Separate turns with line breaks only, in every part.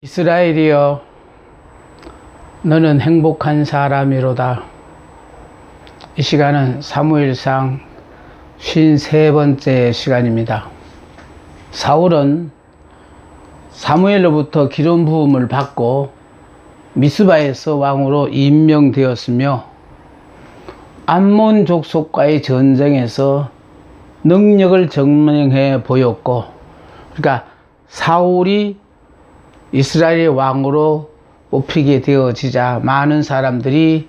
이스라엘이여, 너는 행복한 사람이로다. 이 시간은 사무엘상 53번째 시간입니다. 사울은 사무엘로부터 기름 부음을 받고 미스바에서 왕으로 임명되었으며 암몬 족속과의 전쟁에서 능력을 증명해 보였고, 그러니까 사울이 이스라엘의 왕으로 뽑히게 되어지자 많은 사람들이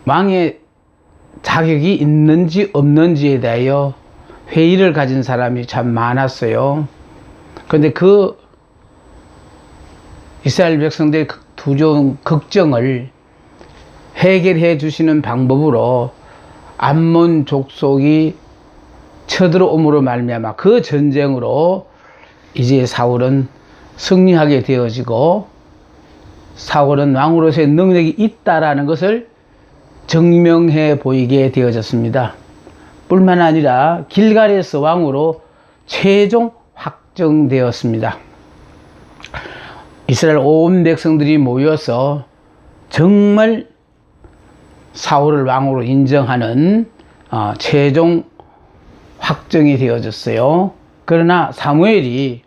왕의 자격이 있는지 없는지에 대하여 회의를 가진 사람이 참 많았어요. 그런데 그 이스라엘 백성들의 두려운 걱정을 해결해 주시는 방법으로 암몬 족속이 쳐들어옴으로 말미암아 그 전쟁으로 이제 사울은 승리하게 되어지고, 사울은 왕으로서의 능력이 있다라는 것을 증명해 보이게 되어졌습니다. 뿐만 아니라 길갈에서 왕으로 최종 확정되었습니다. 이스라엘 온 백성들이 모여서 정말 사울을 왕으로 인정하는 최종 확정이 되어졌어요. 그러나 사무엘이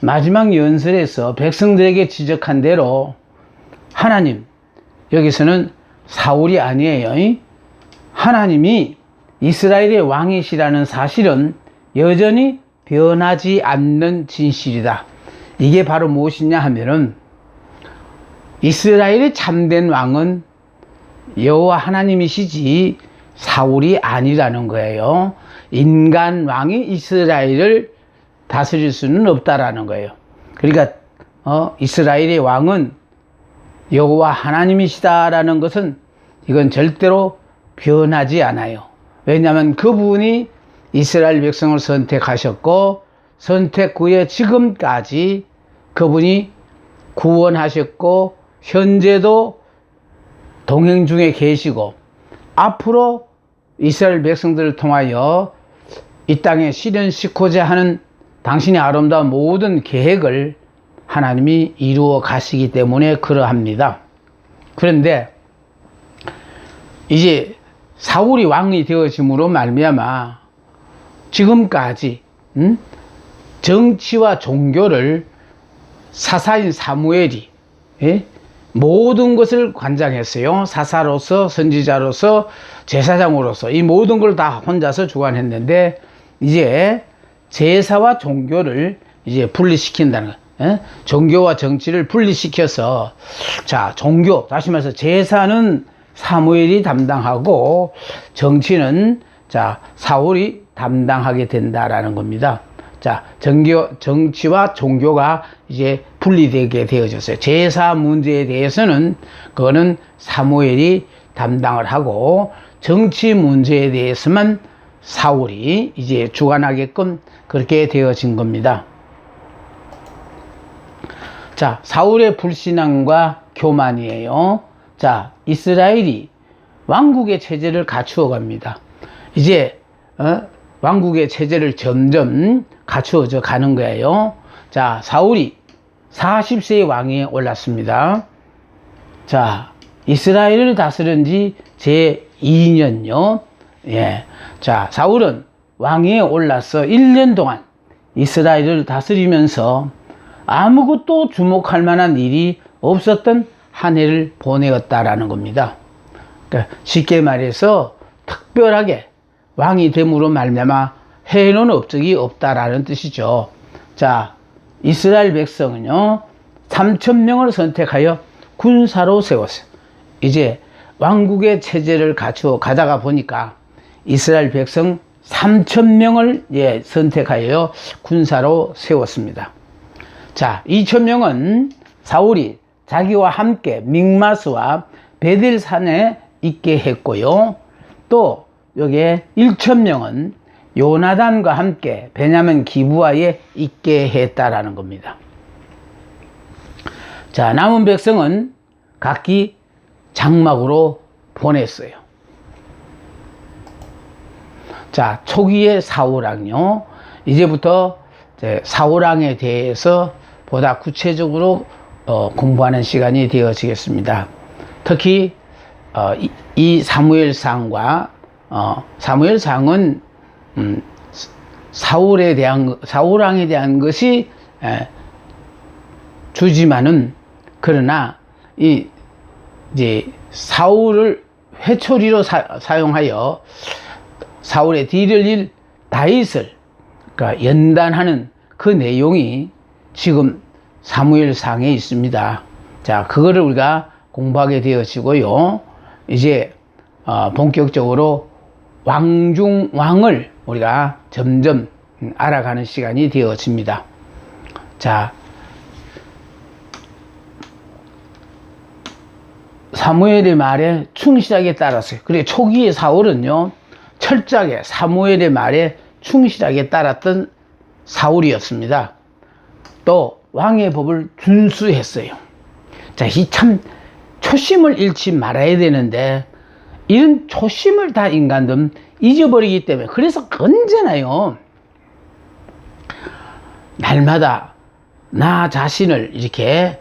마지막 연설에서 백성들에게 지적한 대로 하나님, 여기서는 사울이 아니에요. 하나님이 이스라엘의 왕이시라는 사실은 여전히 변하지 않는 진실이다. 이게 바로 무엇이냐 하면은 이스라엘의 참된 왕은 여호와 하나님이시지 사울이 아니라는 거예요. 인간 왕이 이스라엘을 다스릴 수는 없다라는 거예요. 그러니까 이스라엘의 왕은 여호와 하나님이시다라는 것은 이건 절대로 변하지 않아요. 왜냐하면 그분이 이스라엘 백성을 선택하셨고, 선택 후에 지금까지 그분이 구원하셨고, 현재도 동행 중에 계시고, 앞으로 이스라엘 백성들을 통하여 이 땅에 실현시키고자 하는 당신의 아름다운 모든 계획을 하나님이 이루어 가시기 때문에 그러합니다. 그런데 이제 사울이 왕이 되어짐으로 말미암아 지금까지 정치와 종교를 사사인 사무엘이 모든 것을 관장했어요. 사사로서, 선지자로서, 제사장으로서 이 모든 걸 다 혼자서 주관했는데, 이제 제사와 종교를 이제 분리시킨다는 거예요. 종교와 정치를 분리시켜서, 자, 종교, 다시 말해서 제사는 사무엘이 담당하고 정치는 사울이 담당하게 된다라는 겁니다. 자, 정치와 종교가 이제 분리되게 되어졌어요. 제사 문제에 대해서는 그거는 사무엘이 담당을 하고, 정치 문제에 대해서만 사울이 이제 주관하게끔 그렇게 되어진 겁니다. 자, 사울의 불신앙과 교만이에요. 자, 이스라엘이 왕국의 체제를 갖추어 갑니다. 이제 왕국의 체제를 점점 갖추어져 가는 거예요. 자, 사울이 40세의 왕위에 올랐습니다. 자, 이스라엘을 다스린 지 제2년요. 예. 자, 사울은 왕위에 올라서 1년 동안 이스라엘을 다스리면서 아무것도 주목할 만한 일이 없었던 한 해를 보내었다라는 겁니다. 그러니까 쉽게 말해서 특별하게 왕이 됨으로 말미암아 해놓은 업적이 없다라는 뜻이죠. 자, 이스라엘 백성은요 3,000명을 선택하여 군사로 세웠어요. 이제 왕국의 체제를 갖추어 가다가 보니까 이스라엘 백성 3,000명을 선택하여 군사로 세웠습니다. 자, 2,000명은 사울이 자기와 함께 믹마스와 베델산에 있게 했고요. 또 여기에 1,000명은 요나단과 함께 베냐민 기브아에 있게 했다라는 겁니다. 자, 남은 백성은 각기 장막으로 보냈어요. 자, 초기의 사울왕요. 이제부터 사울왕에 대해서 보다 구체적으로 공부하는 시간이 되어지겠습니다. 특히 이 사무엘상과 사무엘상은 사울왕에 대한 것이 주지만은, 그러나 이제 사울을 회초리로 사용하여 사울의 뒤를 일 다윗을 그러니까 연단하는 그 내용이 지금 사무엘상에 있습니다. 자, 그거를 우리가 공부하게 되어지고요. 이제 본격적으로 왕을 우리가 점점 알아가는 시간이 되어집니다. 자, 사무엘의 말에 충실하게 따랐어요. 그리고 초기의 사울은요, 철저하게 사무엘의 말에 충실하게 따랐던 사울이었습니다. 또 왕의 법을 준수했어요. 자, 이 참 초심을 잃지 말아야 되는데, 이런 초심을 다 인간들은 잊어버리기 때문에, 그래서 언제나요, 날마다 나 자신을 이렇게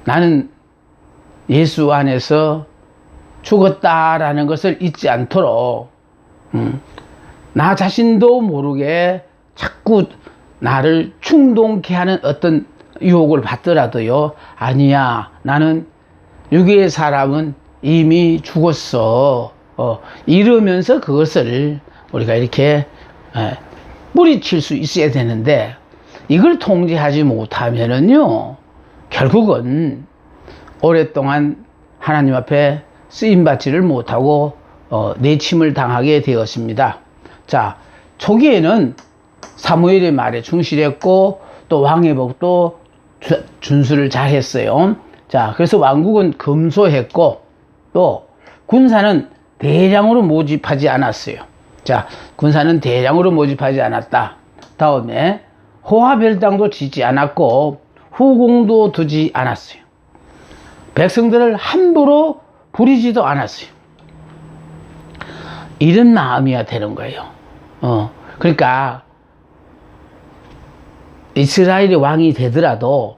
나는 예수 안에서 죽었다라는 것을 잊지 않도록 나 자신도 모르게 자꾸 나를 충동케 하는 어떤 유혹을 받더라도요, 아니야, 나는 육의 사람은 이미 죽었어, 이러면서 그것을 우리가 이렇게 뿌리칠 수 있어야 되는데, 이걸 통제하지 못하면은요, 결국은 오랫동안 하나님 앞에 쓰임받지를 못하고 내침을 당하게 되었습니다. 자, 초기에는 사무엘의 말에 충실했고 또 왕의 법도 준수를 잘 했어요. 자, 그래서 왕국은 검소했고 또 군사는 대량으로 모집하지 않았어요. 자, 군사는 대량으로 모집하지 않았다. 다음에 호화별당도 짓지 않았고 후궁도 두지 않았어요. 백성들을 함부로 부리지도 않았어요. 이런 마음이야 되는 거예요. 그러니까 이스라엘이 왕이 되더라도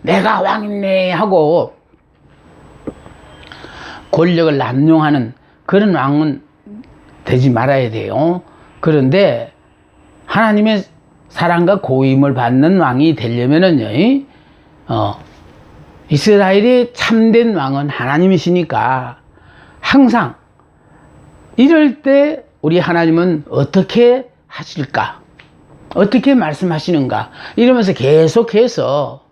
내가 왕이네 하고 권력을 남용하는 그런 왕은 되지 말아야 돼요. 그런데 하나님의 사랑과 고임을 받는 왕이 되려면은요, 이스라엘의 참된 왕은 하나님이시니까 항상 이럴 때 우리 하나님은 어떻게 하실까? 어떻게 말씀하시는가? 이러면서 계속해서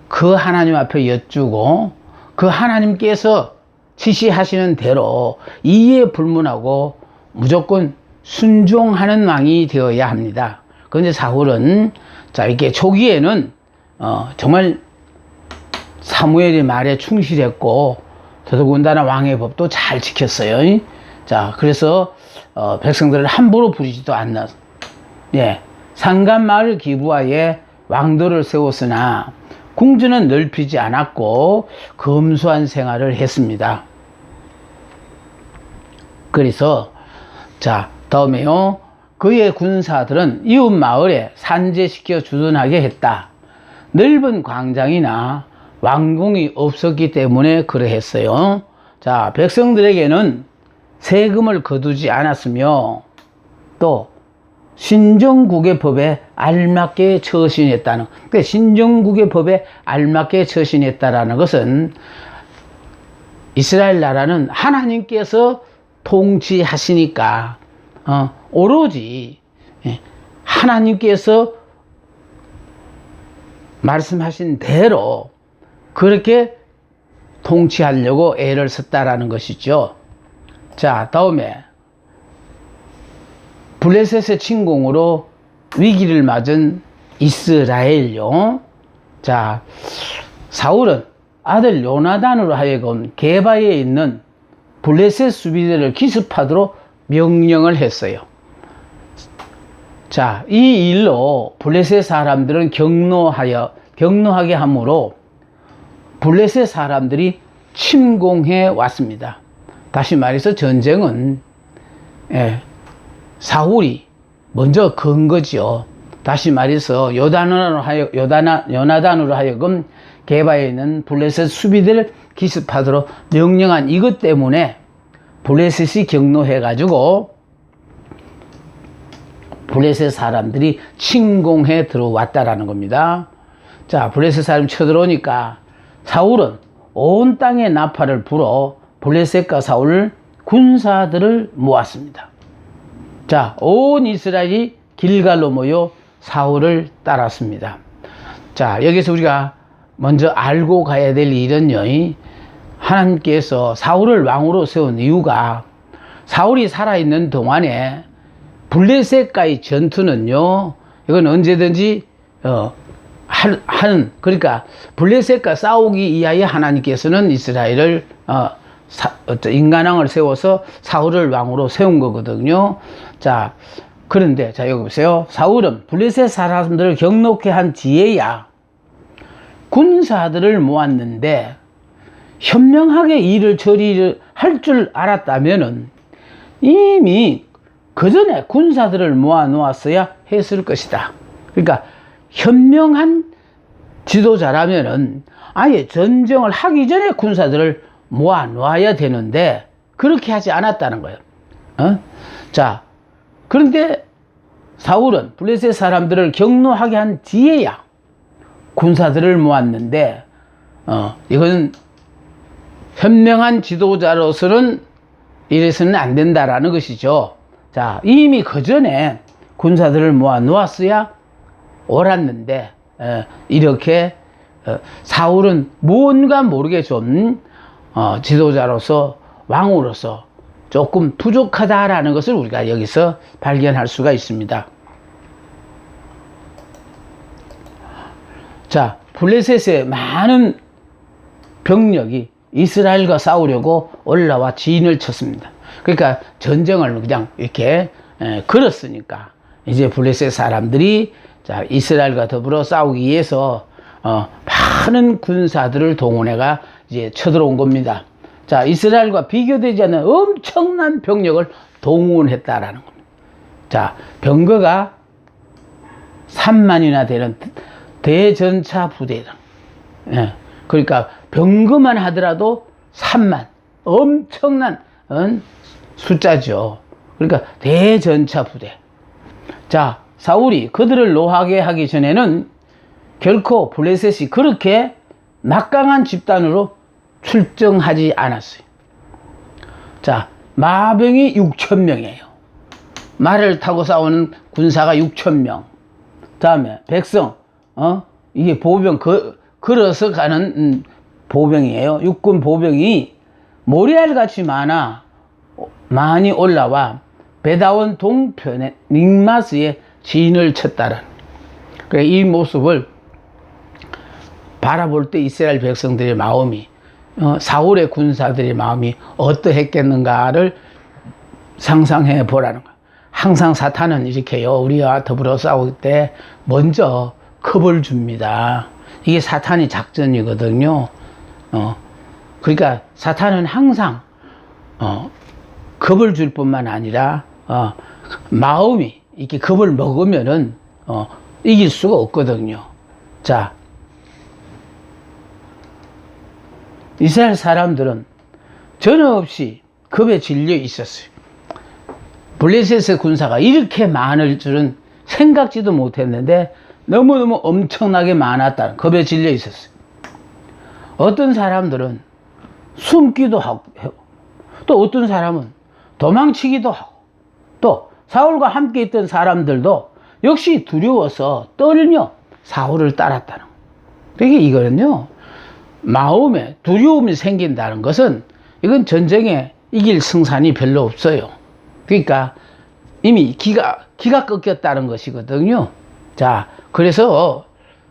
그 하나님 앞에 여쭈고 그 하나님께서 지시하시는 대로 이에 불문하고 무조건 순종하는 왕이 되어야 합니다. 그런데 사울은 자, 이렇게 초기에는 정말 사무엘의 말에 충실했고 더더군다나 왕의 법도 잘 지켰어요. 자, 그래서 백성들을 함부로 부리지도 않나. 예, 산간마을 기부하에 왕도를 세웠으나 궁전은 넓히지 않았고 검소한 생활을 했습니다. 그래서 자, 다음에요, 그의 군사들은 이웃 마을에 산재시켜 주둔하게 했다. 넓은 광장이나 왕궁이 없었기 때문에 그러했어요. 자, 백성들에게는 세금을 거두지 않았으며 또 신정국의 법에 알맞게 처신했다는, 그러니까 신정국의 법에 알맞게 처신했다라는 것은 이스라엘 나라는 하나님께서 통치하시니까 오로지 하나님께서 말씀하신 대로 그렇게 통치하려고 애를 썼다라는 것이죠. 자, 다음에 블레셋의 침공으로 위기를 맞은 이스라엘요. 자, 사울은 아들 요나단으로 하여금 게바에 있는 블레셋 수비대를 기습하도록 명령을 했어요. 자, 이 일로 블레셋 사람들은 경노하게 함으로 블레셋 사람들이 침공해 왔습니다. 다시 말해서 전쟁은 사울이 먼저 건 거죠. 다시 말해서 요나단으로 하여금 게바에 있는 블레셋 수비대를 기습하도록 명령한 이것 때문에 블레셋이 경노해가지고 블레셋 사람들이 침공해 들어왔다라는 겁니다. 자, 블레셋 사람이 쳐들어오니까 사울은 온 땅에 나팔을 불어 블레셋과 사울 군사들을 모았습니다. 자, 온 이스라엘이 길갈로 모여 사울을 따랐습니다. 자, 여기서 우리가 먼저 알고 가야 될 일은요, 하나님께서 사울을 왕으로 세운 이유가 사울이 살아있는 동안에 블레셋과의 전투는요, 이건 언제든지 그러니까 블레셋과 싸우기 위하여 하나님께서는 이스라엘을 인간왕을 세워서 사울을 왕으로 세운 거거든요. 자, 그런데 자, 여기 보세요. 사울은 블레셋 사람들을 격노케 한 뒤에야 군사들을 모았는데 현명하게 일을 처리를 할 줄 알았다면은 이미 그 전에 군사들을 모아 놓았어야 했을 것이다. 그러니까 현명한 지도자라면은 아예 전쟁을 하기 전에 군사들을 모아 놓아야 되는데 그렇게 하지 않았다는 거예요. 자, 그런데 사울은 블레셋 사람들을 격노하게 한 뒤에야 군사들을 모았는데 이거는 현명한 지도자로서는 이래서는 안 된다라는 것이죠. 자, 이미 그 전에 군사들을 모아 놓았어야 옳았는데 이렇게 사울은 뭔가 모르게 좀 지도자로서 왕으로서 조금 부족하다라는 것을 우리가 여기서 발견할 수가 있습니다. 자, 블레셋의 많은 병력이 이스라엘과 싸우려고 올라와 진을 쳤습니다. 그러니까 전쟁을 그냥 이렇게 걸었으니까 이제 블레셋 사람들이 자, 이스라엘과 더불어 싸우기 위해서 많은 군사들을 동원해가 이제 쳐들어온 겁니다. 자, 이스라엘과 비교되지 않는 엄청난 병력을 동원했다라는 겁니다. 자, 병거가 3만이나 되는 대전차 부대다. 예. 그러니까 병거만 하더라도 3만, 엄청난 숫자죠. 그러니까 대전차 부대. 자, 사울이 그들을 노하게 하기 전에는 결코 블레셋이 그렇게 막강한 집단으로 출정하지 않았어요. 자, 마병이 6,000명이에요. 말을 타고 싸우는 군사가 6,000명. 다음에 백성, 이게 보병, 걸어서 가는 보병이에요. 육군 보병이 모래알같이 많이 올라와 베다원 동편의 닉마스에 진을 쳤다는. 그러니까 이 모습을 바라볼 때 이스라엘 백성들의 마음이 사울의 군사들의 마음이 어떠했겠는가를 상상해 보라는 거예요. 항상 사탄은 이렇게요, 우리와 더불어 싸울 때 먼저 겁을 줍니다. 이게 사탄의 작전이거든요. 그러니까 사탄은 항상 겁을 줄 뿐만 아니라 마음이 이렇게 겁을 먹으면은 이길 수가 없거든요. 자, 이스라엘 사람들은 전혀 없이 겁에 질려 있었어요. 블레셋의 군사가 이렇게 많을 줄은 생각지도 못했는데 너무너무 엄청나게 많았다는, 겁에 질려 있었어요. 어떤 사람들은 숨기도 하고, 또 어떤 사람은 도망치기도 하고, 또 사울과 함께 있던 사람들도 역시 두려워서 떨며 사울을 따랐다는 거예요. 그러니까 이거는요, 마음에 두려움이 생긴다는 것은 이건 전쟁에 이길 승산이 별로 없어요. 그러니까 이미 기가 꺾였다는 것이거든요. 자, 그래서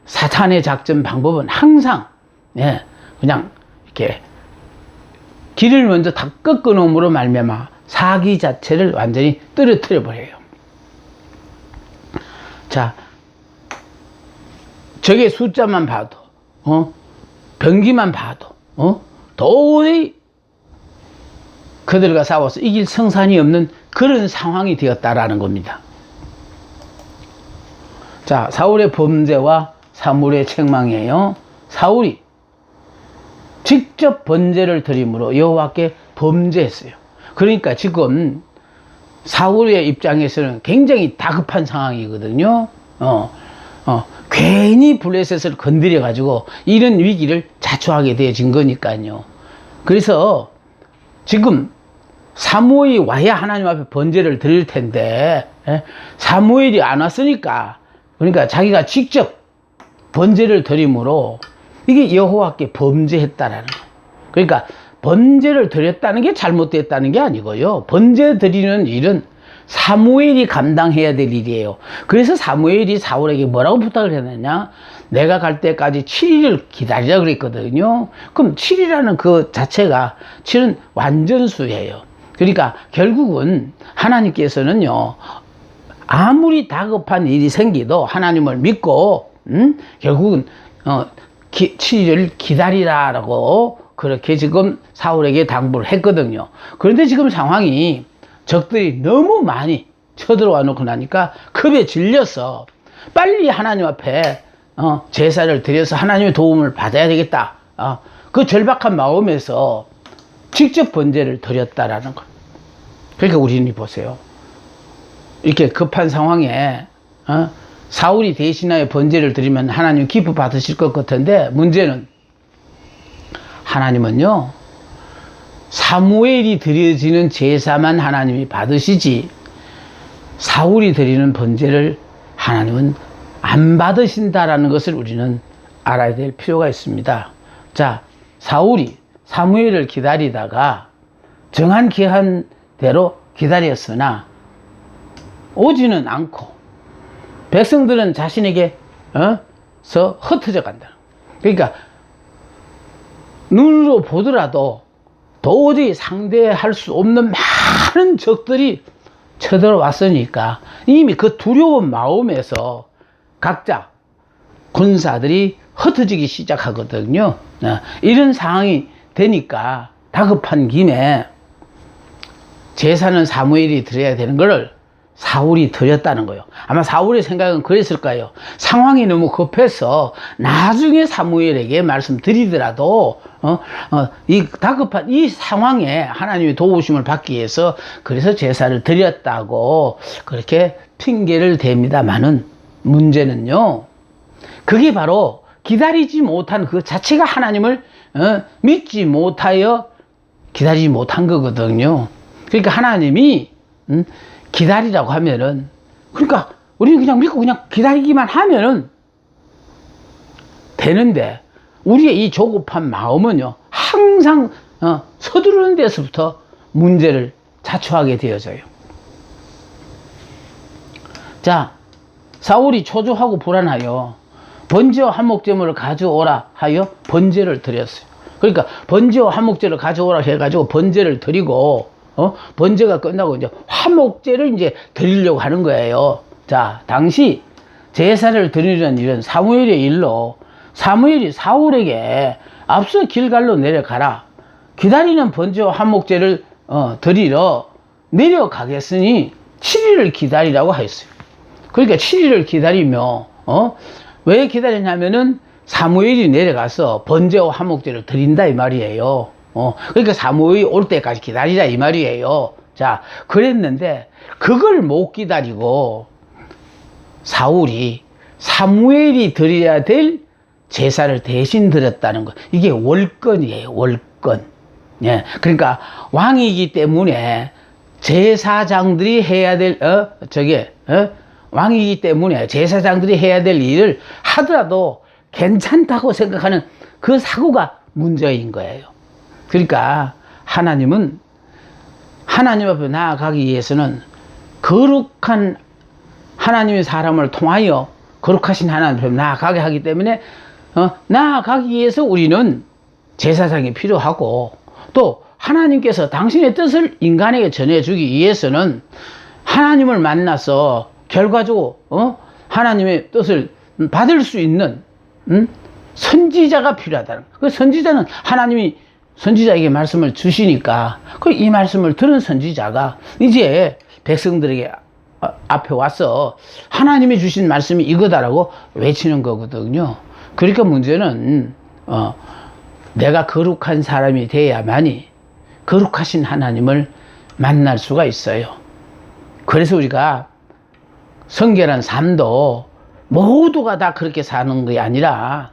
사탄의 작전 방법은 항상 그냥 이렇게 길을 먼저 다 꺾어 놓음으로 말미암아 사기 자체를 완전히 떨어뜨려 버려요. 자, 적의 숫자만 봐도 병기만 봐도 도저히 그들과 싸워서 이길 성산이 없는 그런 상황이 되었다라는 겁니다. 자, 사울의 범죄와 사무엘의 책망이에요. 사울이 직접 번제를 드림으로 여호와께 범죄했어요. 그러니까 지금 사울의 입장에서는 굉장히 다급한 상황이거든요. 괜히 블레셋을 건드려 가지고 이런 위기를 자초하게 되어진 거니까요. 그래서 지금 사무엘이 와야 하나님 앞에 번제를 드릴 텐데 사무엘이 안 왔으니까, 그러니까 자기가 직접 번제를 드림으로 이게 여호와께 범죄했다라는 거예요. 그러니까 번제를 드렸다는 게 잘못됐다는 게 아니고요. 번제 드리는 일은 사무엘이 감당해야 될 일이에요. 그래서 사무엘이 사울에게 뭐라고 부탁을 했느냐? 내가 갈 때까지 7일을 기다리라 그랬거든요. 그럼 7이라는 그 자체가 7은 완전수예요. 그러니까 결국은 하나님께서는요, 아무리 다급한 일이 생기도 하나님을 믿고 결국은 7일을 기다리라라고 그렇게 지금 사울에게 당부를 했거든요. 그런데 지금 상황이 적들이 너무 많이 쳐들어와 놓고 나니까 급에 질려서 빨리 하나님 앞에 제사를 드려서 하나님의 도움을 받아야 되겠다. 그 절박한 마음에서 직접 번제를 드렸다라는 것. 그러니까 우리는 보세요. 이렇게 급한 상황에 사울이 대신하여 번제를 드리면 하나님 기뻐 받으실 것 같은데, 문제는 하나님은요, 사무엘이 드려지는 제사만 하나님이 받으시지 사울이 드리는 번제를 하나님은 안 받으신다라는 것을 우리는 알아야 될 필요가 있습니다. 자, 사울이 사무엘을 기다리다가 정한 기한대로 기다렸으나 오지는 않고 백성들은 자신에게 흩어져 간다. 그러니까 눈으로 보더라도 도저히 상대할 수 없는 많은 적들이 쳐들어왔으니까 이미 그 두려운 마음에서 각자 군사들이 흩어지기 시작하거든요. 이런 상황이 되니까 다급한 김에 제사는 사무엘이 드려야 되는 것을 사울이 드렸다는 거예요. 아마 사울의 생각은 그랬을 거예요. 상황이 너무 급해서 나중에 사무엘에게 말씀드리더라도 이 다급한 이 상황에 하나님의 도우심을 받기 위해서 그래서 제사를 드렸다고 그렇게 핑계를 댑니다만은, 문제는요, 그게 바로 기다리지 못한 그 자체가 하나님을 믿지 못하여 기다리지 못한 거거든요. 그러니까 하나님이 기다리라고 하면은, 그러니까 우리는 그냥 믿고 그냥 기다리기만 하면은 되는데, 우리의 이 조급한 마음은요, 항상 서두르는 데서부터 문제를 자초하게 되어져요. 자, 사울이 초조하고 불안하여 번제와 한목제물을 가져오라 하여 번제를 드렸어요. 그러니까 번제와 한목제를 가져오라 해가지고 번제를 드리고 번제가 끝나고 이제 화목제를 이제 드리려고 하는 거예요. 자, 당시 제사를 드리는 일은 사무엘의 일로 사무엘이 사울에게 앞서 길갈로 내려가라. 기다리는 번제와 한목제를 드리러 내려가겠으니 7일을 기다리라고 하였어요. 그러니까 7일을 기다리며 왜 기다리냐면은 사무엘이 내려가서 번제와 한목제를 드린다 이 말이에요. 그러니까 사무엘이 올 때까지 기다리라 이 말이에요. 자, 그랬는데 그걸 못 기다리고 사울이 사무엘이 드려야 될 제사를 대신 드렸다는 것. 이게 월권이에요, 월권. 예. 그러니까 왕이기 때문에 제사장들이 해야 될, 왕이기 때문에 제사장들이 해야 될 일을 하더라도 괜찮다고 생각하는 그 사고가 문제인 거예요. 그러니까 하나님은 하나님 앞에 나아가기 위해서는 거룩한 하나님의 사람을 통하여 거룩하신 하나님 앞에 나아가게 하기 때문에 나아가기 위해서 우리는 제사장이 필요하고, 또 하나님께서 당신의 뜻을 인간에게 전해주기 위해서는 하나님을 만나서 결과적으로 하나님의 뜻을 받을 수 있는 선지자가 필요하다는 거예요. 그 선지자는 하나님이 선지자에게 말씀을 주시니까 이 말씀을 들은 선지자가 이제 백성들에게 앞에 와서 하나님이 주신 말씀이 이거다라고 외치는 거거든요. 그러니까 문제는 내가 거룩한 사람이 돼야만이 거룩하신 하나님을 만날 수가 있어요. 그래서 우리가 성결한 삶도 모두가 다 그렇게 사는 게 아니라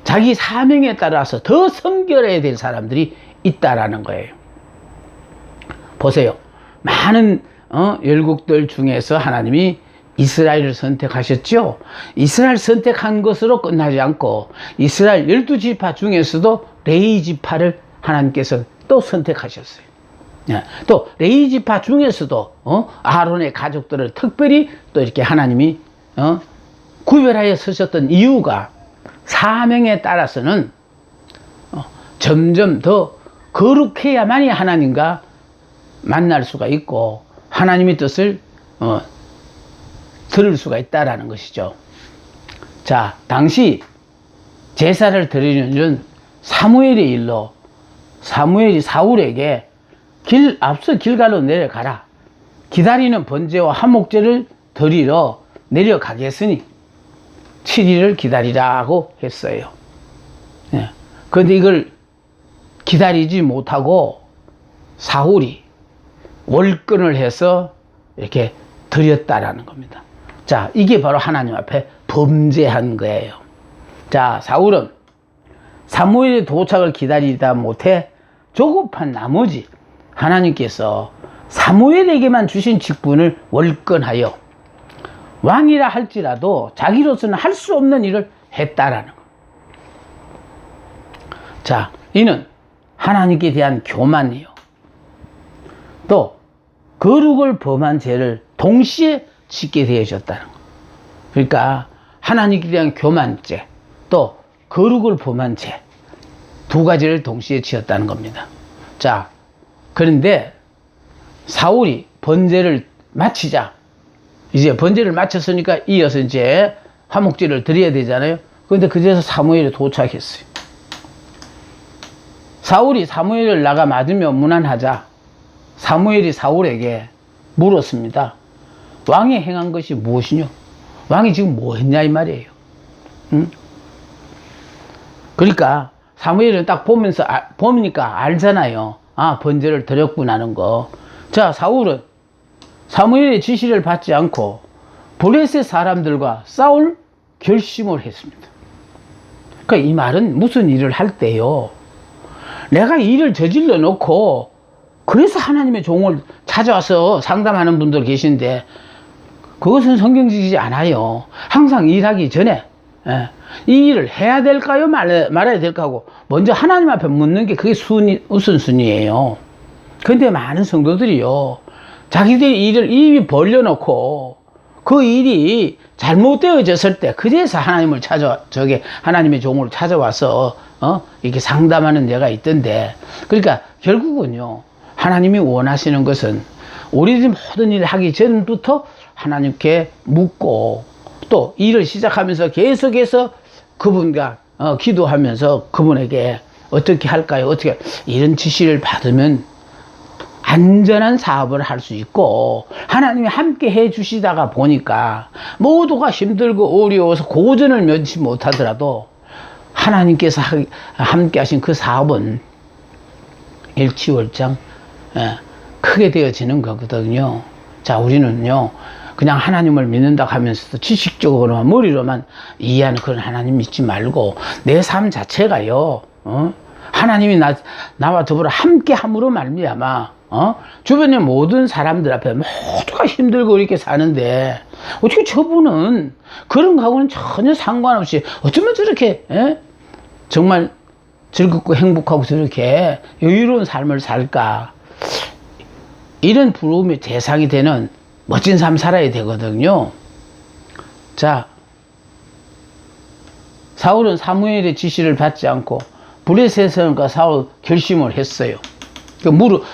자기 사명에 따라서 더 성결해야 될 사람들이 있다라는 거예요. 보세요. 많은 열국들 중에서 하나님이 이스라엘을 선택하셨죠. 이스라엘 선택한 것으로 끝나지 않고 이스라엘 12지파 중에서도 레위 지파를 하나님께서 또 선택하셨어요. 또 레위 지파 중에서도 아론의 가족들을 특별히 또 이렇게 하나님이 구별하여 쓰셨던 이유가 사명에 따라서는 점점 더 거룩해야만이 하나님과 만날 수가 있고 하나님의 뜻을 들을 수가 있다라는 것이죠. 자, 당시 제사를 드리는 준 사무엘의 일로 사무엘이 사울에게 앞서 길갈로 내려가라. 기다리는 번제와 화목제를 드리러 내려가겠으니 7일을 기다리라고 했어요. 그런데 이걸 기다리지 못하고 사울이 월권을 해서 이렇게 드렸다라는 겁니다. 자, 이게 바로 하나님 앞에 범죄한 거예요. 자, 사울은 사무엘의 도착을 기다리다 못해 조급한 나머지 하나님께서 사무엘에게만 주신 직분을 월권하여 왕이라 할지라도 자기로서는 할 수 없는 일을 했다라는 것. 자, 이는 하나님께 대한 교만이요. 또 거룩을 범한 죄를 동시에 짓게 되어졌다는 것. 그러니까 하나님께 대한 교만죄, 또 거룩을 범한 죄, 두 가지를 동시에 지었다는 겁니다. 자, 그런데 사울이 번제를 마치자, 이제 번제를 마쳤으니까 이어서 이제 화목제를 드려야 되잖아요. 그런데 그제서 사무엘이 도착했어요. 사울이 사무엘을 나가 맞으며 문안하자 사무엘이 사울에게 물었습니다. 왕이 행한 것이 무엇이뇨? 왕이 지금 뭐 했냐 이 말이에요. 응? 그러니까 사무엘은 딱 보니까 알잖아요. 아, 번제를 드렸구나 하는 거. 자, 사울은 사무엘의 지시를 받지 않고 블레셋 사람들과 싸울 결심을 했습니다. 그러니까 이 말은 무슨 일을 할 때요, 내가 일을 저질러 놓고 그래서 하나님의 종을 찾아와서 상담하는 분들 계신데 그것은 성경적이지 않아요. 항상 일하기 전에 이 일을 해야 될까요 말아야 될까 하고 먼저 하나님 앞에 묻는 게 그게 우선순위예요. 그런데 많은 성도들이요, 자기들이 일을 이미 벌려놓고 그 일이 잘못되어졌을 때 그제서 하나님을 하나님의 종을 찾아와서 이렇게 상담하는 데가 있던데, 그러니까 결국은요, 하나님이 원하시는 것은 우리들이 모든 일을 하기 전부터 하나님께 묻고 또 일을 시작하면서 계속해서 그분과 기도하면서 그분에게 어떻게 할까요? 어떻게 이런 지시를 받으면 안전한 사업을 할 수 있고, 하나님이 함께 해 주시다가 보니까 모두가 힘들고 어려워서 고전을 면치 못하더라도 하나님께서 함께 하신 그 사업은 일치월장 크게 되어지는 거거든요. 자, 우리는요, 그냥 하나님을 믿는다 하면서도 지식적으로만 머리로만 이해하는 그런 하나님 믿지 말고 내 삶 자체가요, 하나님이 나와 더불어 함께 함으로 말미암아 주변의 모든 사람들 앞에 모두가 힘들고 이렇게 사는데 어떻게 저분은 그런 거하고는 전혀 상관없이 어쩌면 저렇게 정말 즐겁고 행복하고 저렇게 여유로운 삶을 살까. 이런 부러움의 대상이 되는 멋진 삶 살아야 되거든요. 자, 사울은 사무엘의 지시를 받지 않고 블레셋과 싸울 결심을 했어요.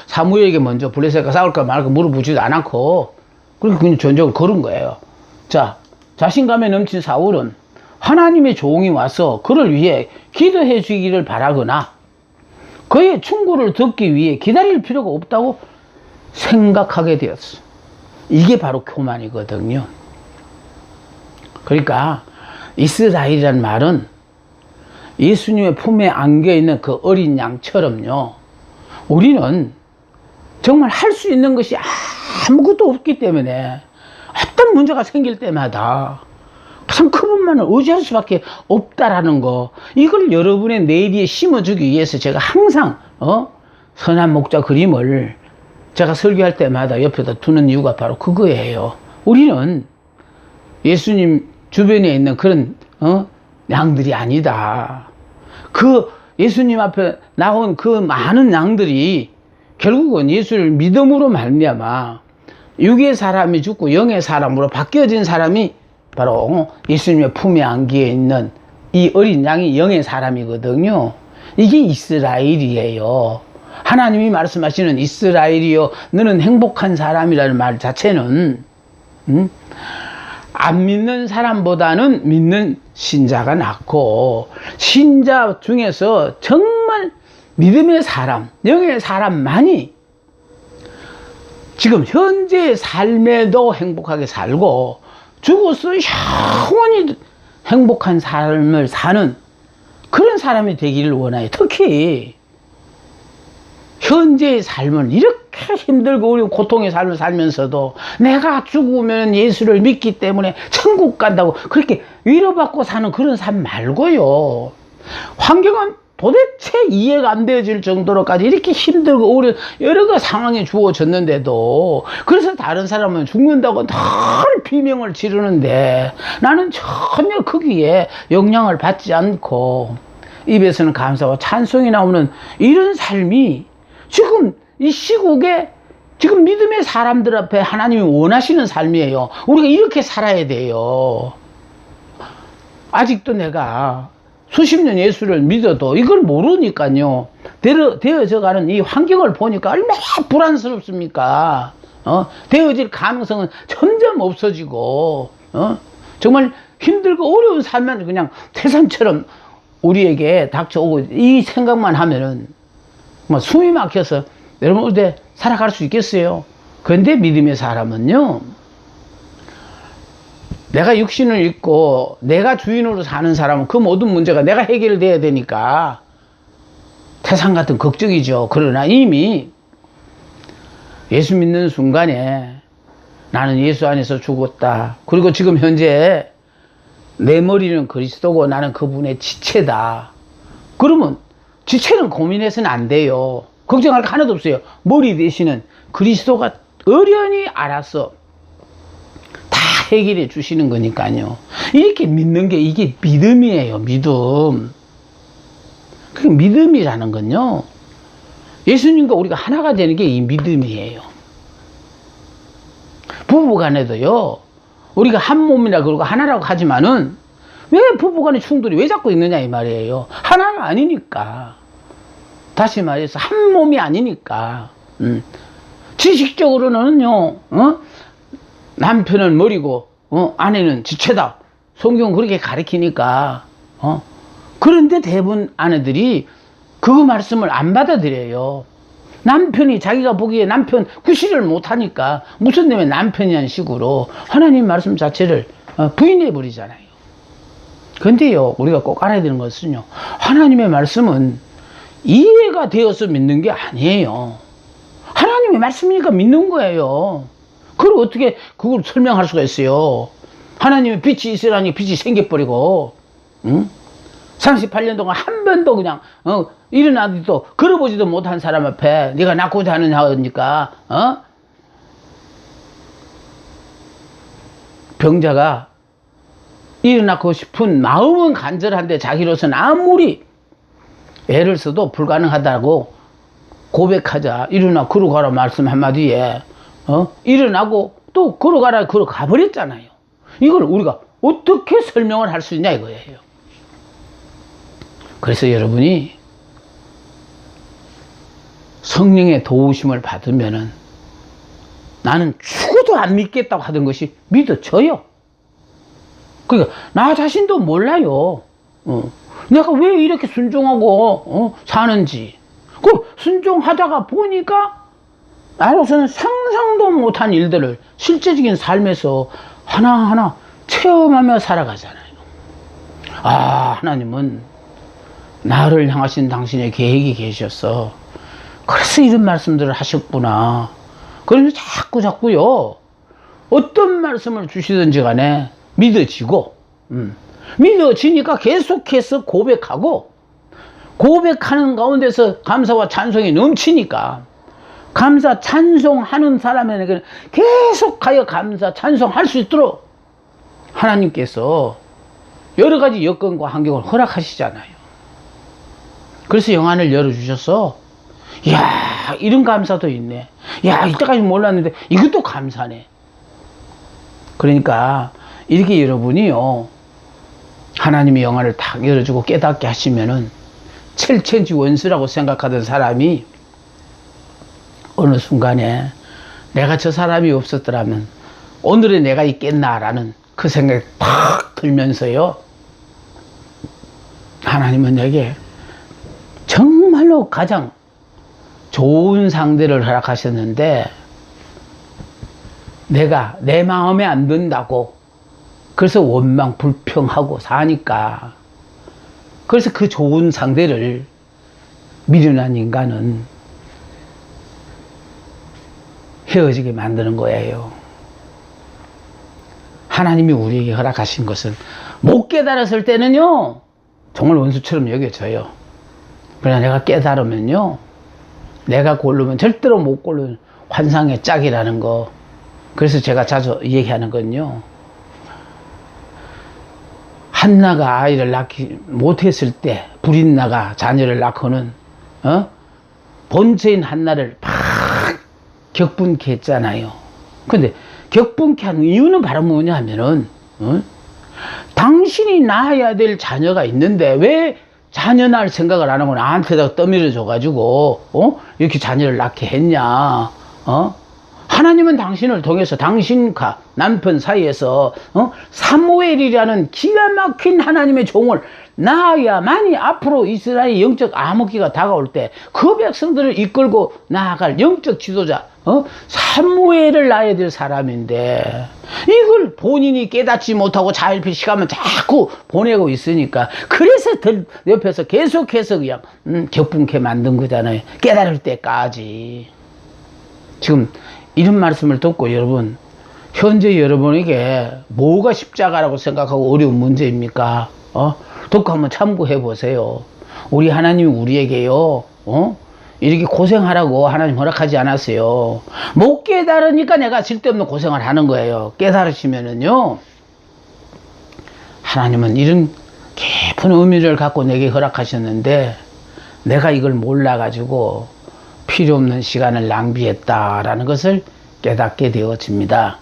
사무엘에게 먼저 블레셋과 싸울까 말까 물어보지도 않고 그냥 전적으로 걸은 거예요. 자, 자신감에 넘친 사울은 하나님의 종이 와서 그를 위해 기도해 주기를 바라거나 그의 충고를 듣기 위해 기다릴 필요가 없다고 생각하게 되었어. 이게 바로 교만이거든요. 그러니까 이스라엘이라는 말은 예수님의 품에 안겨 있는 그 어린 양처럼요, 우리는 정말 할 수 있는 것이 아무것도 없기 때문에 어떤 문제가 생길 때마다 참 그분만을 의지할 수밖에 없다라는 거, 이걸 여러분의 내리에 심어주기 위해서 제가 항상 선한 목자 그림을 제가 설교할 때마다 옆에다 두는 이유가 바로 그거예요. 우리는 예수님 주변에 있는 그런 양들이 아니다. 그 예수님 앞에 나온 그 많은 양들이 결국은 예수를 믿음으로 말미암아 육의 사람이 죽고 영의 사람으로 바뀌어진 사람이 바로 예수님의 품에 안기에 있는 이 어린 양이 영의 사람이거든요. 이게 이스라엘이에요. 하나님이 말씀하시는 이스라엘이여 너는 행복한 사람이라는 말 자체는 안 믿는 사람보다는 믿는 신자가 낫고, 신자 중에서 정말 믿음의 사람, 영의 사람만이 지금 현재의 삶에도 행복하게 살고 죽어서 영원히 행복한 삶을 사는 그런 사람이 되기를 원해요. 특히 현재의 삶은 이렇게 힘들고 어려운 고통의 삶을 살면서도 내가 죽으면 예수를 믿기 때문에 천국 간다고 그렇게 위로받고 사는 그런 삶 말고요, 환경은 도대체 이해가 안 되어질 정도로까지 이렇게 힘들고 어려운 여러 가지 상황이 주어졌는데도, 그래서 다른 사람은 죽는다고 늘 비명을 지르는데 나는 전혀 거기에 영향을 받지 않고 입에서는 감사와 찬송이 나오는 이런 삶이 지금 이 시국에 지금 믿음의 사람들 앞에 하나님이 원하시는 삶이에요. 우리가 이렇게 살아야 돼요. 아직도 내가 수십 년 예수를 믿어도 이걸 모르니까요, 되어져가는 이 환경을 보니까 얼마나 불안스럽습니까? 되어질 가능성은 점점 없어지고, 정말 힘들고 어려운 삶만 그냥 태산처럼 우리에게 닥쳐오고, 이 생각만 하면은 뭐 숨이 막혀서 여러분 어디 살아갈 수 있겠어요? 그런데 믿음의 사람은요, 내가 육신을 입고 내가 주인으로 사는 사람은 그 모든 문제가 내가 해결돼야 되니까 태산 같은 걱정이죠. 그러나 이미 예수 믿는 순간에 나는 예수 안에서 죽었다, 그리고 지금 현재 내 머리는 그리스도고 나는 그분의 지체다, 그러면 지체는 고민해서는 안 돼요. 걱정할 거 하나도 없어요. 머리 대신은 그리스도가 어련히 알아서 다 해결해 주시는 거니까요. 이렇게 믿는 게 이게 믿음이에요. 믿음. 그 믿음이라는 건요, 예수님과 우리가 하나가 되는 게 이 믿음이에요. 부부간에도요, 우리가 한 몸이라 그러고 하나라고 하지만은 왜 부부간의 충돌이 왜 자꾸 있느냐 이 말이에요. 하나가 아니니까. 다시 말해서 한 몸이 아니니까. 지식적으로는요, 남편은 머리고 아내는 지체다, 성경 그렇게 가르치니까. 그런데 대부분 아내들이 그 말씀을 안 받아들여요. 남편이 자기가 보기에 남편 구실을 못하니까 무슨 때문에 남편이란 식으로 하나님 말씀 자체를 부인해 버리잖아요. 근데요, 우리가 꼭 알아야 되는 것은요, 하나님의 말씀은 이해가 되어서 믿는 게 아니에요. 하나님의 말씀이니까 믿는 거예요. 그걸 어떻게 그걸 설명할 수가 있어요? 하나님의 빛이 있으라니 빛이 생겨버리고, 38년 동안 한 번도 그냥 일어나지도 걸어보지도 못한 사람 앞에 네가 낳고자 하느냐 하니까 병자가 일어나고 싶은 마음은 간절한데 자기로서는 아무리 애를 써도 불가능하다고 고백하자. 일어나 걸어가라 말씀 한마디에 일어나고 또 걸어가라 걸어가 버렸잖아요. 이걸 우리가 어떻게 설명을 할 수 있냐 이거예요. 그래서 여러분이 성령의 도우심을 받으면은 나는 죽어도 안 믿겠다고 하던 것이 믿어져요. 그러니까 나 자신도 몰라요. 내가 왜 이렇게 순종하고 사는지. 그 순종하다가 보니까 나로서는 상상도 못한 일들을 실제적인 삶에서 하나하나 체험하며 살아가잖아요. 아, 하나님은 나를 향하신 당신의 계획이 계셨어. 그래서 이런 말씀들을 하셨구나. 그래서 자꾸요, 어떤 말씀을 주시든지 간에 믿어지고, 믿어지니까 계속해서 고백하고, 고백하는 가운데서 감사와 찬송이 넘치니까, 감사 찬송하는 사람에게는 계속하여 감사 찬송할 수 있도록 하나님께서 여러 가지 여건과 환경을 허락하시잖아요. 그래서 영안을 열어주셔서, 이야, 이런 감사도 있네. 야, 이때까지 몰랐는데 이것도 감사네. 그러니까 이렇게 여러분이요, 하나님의 영안을 탁 열어주고 깨닫게 하시면은 첼체지 원수라고 생각하던 사람이 어느 순간에 내가 저 사람이 없었더라면 오늘의 내가 있겠나라는 그 생각이 탁 들면서요, 하나님은 내게 정말로 가장 좋은 상대를 허락하셨는데, 내가 내 마음에 안 든다고 그래서 원망 불평하고 사니까, 그래서 그 좋은 상대를 미련한 인간은 헤어지게 만드는 거예요. 하나님이 우리에게 허락하신 것은 못 깨달았을 때는요, 정말 원수처럼 여겨져요. 그러나 내가 깨달으면요, 내가 고르면 절대로 못 고르는 환상의 짝이라는 거. 그래서 제가 자주 얘기하는 건요, 한나가 아이를 낳지 못했을 때 불인나가 자녀를 낳고는 본체인 한나를 막 격분케 했잖아요. 근데 격분케 하는 이유는 바로 뭐냐 하면은, 당신이 낳아야 될 자녀가 있는데 왜 자녀 낳을 생각을 안 하고 나한테다가 떠밀어 줘가지고 이렇게 자녀를 낳게 했냐. 하나님은 당신을 통해서 당신과 남편 사이에서 사무엘이라는 기가 막힌 하나님의 종을 낳아야만이 앞으로 이스라엘의 영적 암흑기가 다가올 때 그 백성들을 이끌고 나아갈 영적 지도자 사무엘을 낳아야 될 사람인데, 이걸 본인이 깨닫지 못하고 자일피 시간만 자꾸 보내고 있으니까, 그래서 옆에서 계속해서 그냥 격분케 만든 거잖아요. 깨달을 때까지. 지금 이런 말씀을 듣고 여러분, 현재 여러분에게 뭐가 십자가라고 생각하고 어려운 문제입니까? 듣고 한번 참고해 보세요. 우리 하나님이 우리에게요, 이렇게 고생하라고 하나님 허락하지 않았어요. 못 깨달으니까 내가 쓸데없는 고생을 하는 거예요. 깨달으시면은요, 하나님은 이런 깊은 의미를 갖고 내게 허락하셨는데, 내가 이걸 몰라가지고 필요 없는 시간을 낭비했다라는 것을 깨닫게 되어집니다.